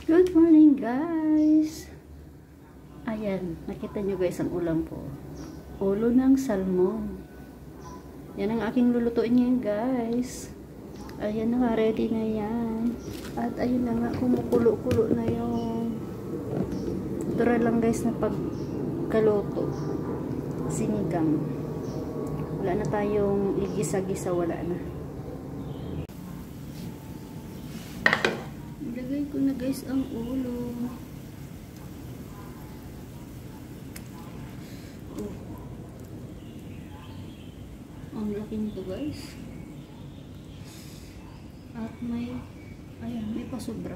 Good morning guys. Ayan, nakita nyo guys ang ulam ko. Ulo ng salmon. Yan ang aking lulutuin ngayon guys. Ayan na nga, ready na yan. At ayun na nga, kumukulo-kulo na yung tura lang guys na pagkaluto. Sinigang. Wala na tayong igisa-gisa, wala na. Ilagay ko na guys ang ulo. Oh. Ang laki nito guys. At may, ayan, may pasobra.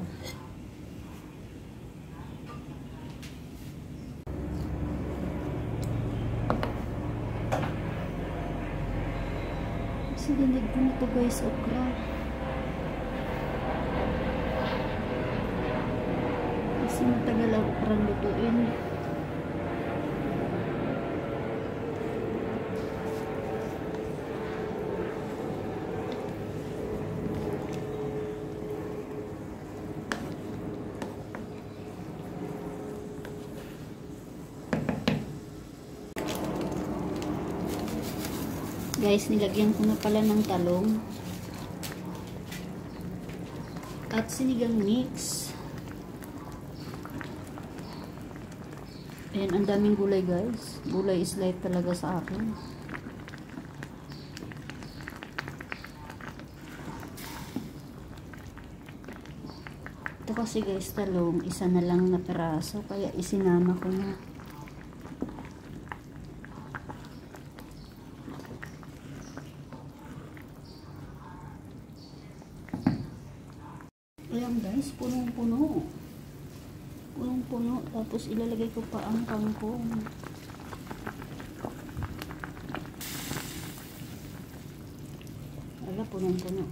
Sinunod ko na ito guys, okra. Kasi matagal ang okra lutuin. Guys, nilagyan ko na pala ng talong at sinigang mix. Ayan, ang daming gulay guys. Gulay is life talaga sa akin. Ito kasi guys, talong, isa na lang na peraso, kaya isinama ko na. Ayan guys, punong-puno. Punong-puno. Tapos ilalagay ko pa ang kangkong. Wala, punong-puno.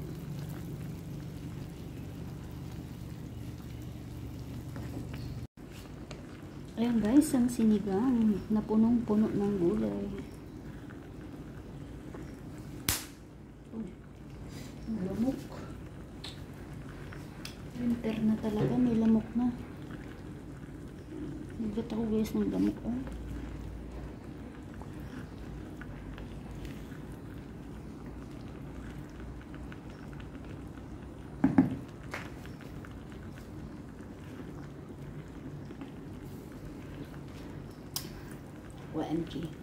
Ayan guys, ang sinigang na punong-puno ng gulay. Lamok. Winter na talaga, may lamok na. Nagat ako guys ng lamok. OMG.